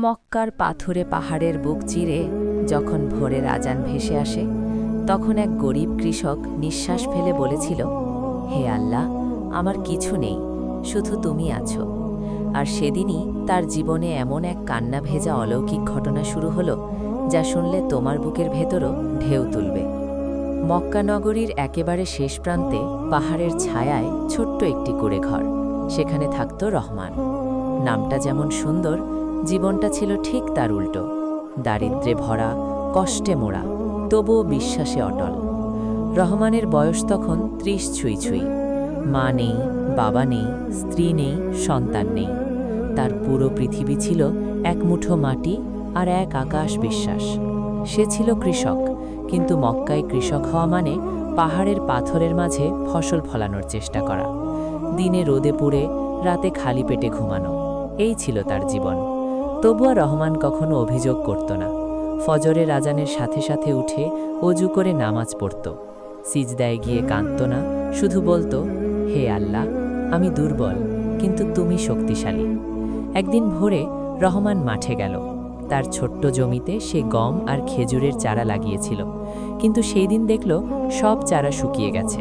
মক্কার পাথুরে পাহাড়ের বুক চিরে যখন ভোরের আজান ভেসে আসে, তখন এক গরিব কৃষক নিঃশ্বাস ফেলে বলেছিল, হে আল্লাহ, আমার কিছু নেই, শুধু তুমি আছো। আর সেদিনই তার জীবনে এমন এক কান্না ভেজা অলৌকিক ঘটনা শুরু হলো, যা শুনলে তোমার বুকের ভেতরও ঢেউ তুলবে। মক্কা নগরীর একেবারে শেষ প্রান্তে পাহাড়ের ছায়ায় ছোট্ট একটি কুঁড়ে ঘর। সেখানে থাকত রহমান। নামটা যেমন সুন্দর, জীবনটা ছিল ঠিক তার উল্টো। দারিদ্র্যে ভরা, কষ্টে মোড়া, তবুও বিশ্বাসে অটল। রহমানের বয়স তখন ৩০ ছুঁই ছুঁই। মা নেই, বাবা নেই, স্ত্রী নেই, সন্তান নেই। তার পুরো পৃথিবী ছিল এক মুঠো মাটি আর এক আকাশ বিশ্বাস। সে ছিল কৃষক, কিন্তু মক্কায় কৃষক হওয়া মানে পাহাড়ের পাথরের মাঝে ফসল ফলানোর চেষ্টা করা। দিনে রোদে পুড়ে, রাতে খালি পেটে ঘুমানো, এই ছিল তার জীবন। তবুও রহমান কখনো অভিযোগ করত না। ফজরের আজানের সাথে সাথে উঠে অজু করে নামাজ পড়ত। সিজদায় গিয়ে কাঁদত না, শুধু বলতো, হে আল্লাহ, আমি দুর্বল, কিন্তু তুমি শক্তিশালী। একদিন ভোরে রহমান মাঠে গেল। তার ছোট্ট জমিতে সে গম আর খেজুরের চারা লাগিয়েছিল, কিন্তু সেই দিন দেখল সব চারা শুকিয়ে গেছে।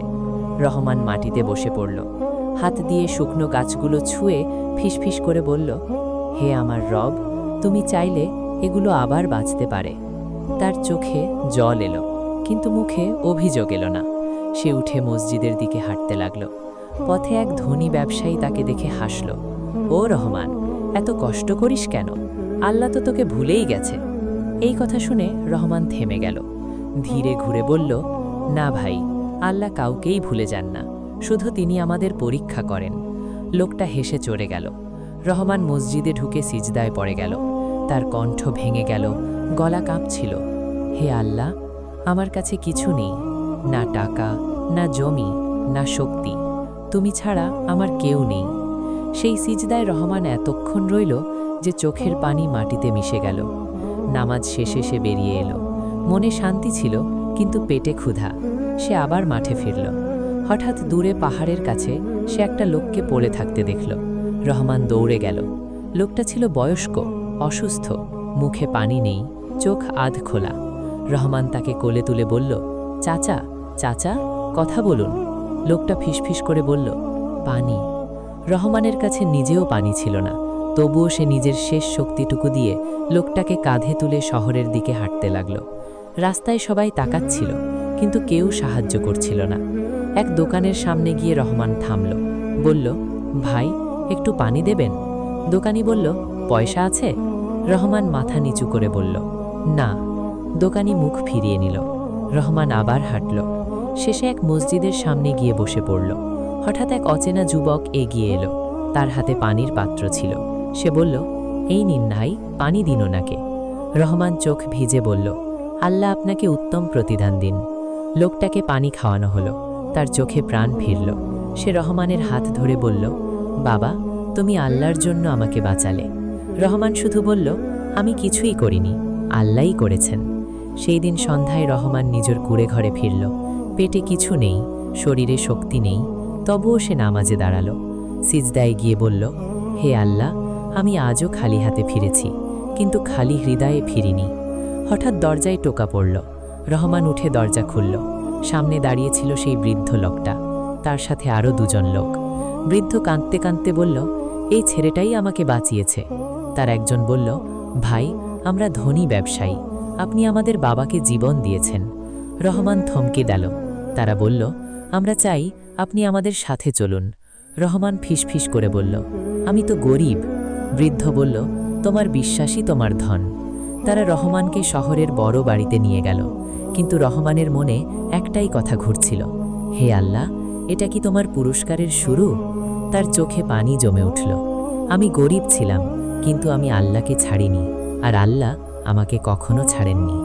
রহমান মাটিতে বসে পড়ল, হাত দিয়ে শুকনো গাছগুলো ছুঁয়ে ফিসফিস করে বলল, হে আমার রব, তুমি চাইলে এগুলো আবার বাঁচতে পারে। তার চোখে জল এলো, কিন্তু মুখে অভিযোগ এলো না। সে উঠে মসজিদের দিকে হাঁটতে লাগল। পথে এক ধনী ব্যবসায়ী তাকে দেখে হাসল। ও রহমান, এত কষ্ট করিস কেন? আল্লাহ তো তোকে ভুলেই গেছে। এই কথা শুনে রহমান থেমে গেল। ধীরে ঘুরে বলল, না ভাই, আল্লাহ কাউকেই ভুলে যান না, শুধু তিনি আমাদের পরীক্ষা করেন। লোকটা হেসে চড়ে গেল। রহমান মসজিদে ঢুকে সিজদায় পড়ে গেল। তার কণ্ঠ ভেঙে গেল, গলা কাঁপছিল। হে আল্লাহ, আমার কাছে কিছু নেই, না টাকা, না জমি, না শক্তি। তুমি ছাড়া আমার কেউ নেই। সেই সিজদায় রহমান এতক্ষণ রইল যে চোখের পানি মাটিতে মিশে গেল। নামাজ শেষে সে বেরিয়ে এলো। মনে শান্তি ছিল, কিন্তু পেটে ক্ষুধা। সে আবার মাঠে ফিরল। হঠাৎ দূরে পাহাড়ের কাছে সে একটা লোককে পড়ে থাকতে দেখল। রহমান দৌড়ে গেল। লোকটা ছিল বয়স্ক, অসুস্থ, মুখে পানি নেই, চোখ আধ খোলা। রহমান তাকে কোলে তুলে বলল, চাচা, চাচা, কথা বলুন। লোকটা ফিসফিস করে বলল, পানি। রহমানের কাছে নিজেও পানি ছিল না, তবুও সে নিজের শেষ শক্তিটুকু দিয়ে লোকটাকে কাঁধে তুলে শহরের দিকে হাঁটতে লাগল। রাস্তায় সবাই তাকাচ্ছিল, কিন্তু কেউ সাহায্য করছিল না। এক দোকানের সামনে গিয়ে রহমান থামল, বলল, ভাই, একটু পানি দেবেন? দোকানি বলল, পয়সা আছে? রহমান মাথা নিচু করে বলল, না। দোকানি মুখ ফিরিয়ে নিল। রহমান আবার হাঁটল। শেষে এক মসজিদের সামনে গিয়ে বসে পড়ল। হঠাৎ এক অচেনা যুবক এগিয়ে এলো। তার হাতে পানির পাত্র ছিল। সে বলল, এই নিন ভাই, পানি দিন ওনাকে। রহমান চোখ ভিজে বলল, আল্লাহ আপনাকে উত্তম প্রতিদান দিন। লোকটাকে পানি খাওয়ানো হলো। তার চোখে প্রাণ ফিরল। সে রহমানের হাত ধরে বলল, বাবা, তুমি আল্লাহর জন্য আমাকে বাঁচালে। রহমান শুধু বলল, আমি কিছুই করিনি, আল্লাহই করেছেন। সেই দিন সন্ধ্যায় রহমান নিজের কুঁড়ে ঘরে ফিরল। পেটে কিছু নেই, শরীরে শক্তি নেই, তবুও সে নামাজে দাঁড়ালো। সিজদায় গিয়ে বলল, হে আল্লাহ, আমি আজও খালি হাতে ফিরেছি, কিন্তু খালি হৃদয়ে ফিরিনি। হঠাৎ দরজায় টোকা পড়ল। রহমান উঠে দরজা খুলল। সামনে দাঁড়িয়েছিল সেই বৃদ্ধ লোকটা, তার সাথে আরও দুজন লোক। বৃদ্ধ কাঁদতে কাঁদতে বলল, এই ছেলেটাই আমাকে বাঁচিয়েছে। তার একজন বলল, ভাই, আমরা ধনী ব্যবসায়ী, আপনি আমাদের বাবাকে জীবন দিয়েছেন। রহমান থমকে গেল। তারা বলল, আমরা চাই আপনি আমাদের সাথে চলুন। রহমান ফিসফিস করে বলল, আমি তো গরিব। বৃদ্ধ বলল, তোমার বিশ্বাসই তোমার ধন। তারা রহমানকে শহরের বড় বাড়িতে নিয়ে গেল, কিন্তু রহমানের মনে একটাই কথা ঘুরছিল, হে আল্লাহ, এটা কি তোমার পুরস্কারের শুরু? তার চোখে পানি জমে উঠল। আমি গরিব ছিলাম, কিন্তু আমি আল্লাহকে ছাড়িনি, আর আল্লাহ আমাকে কখনো ছাড়েননি।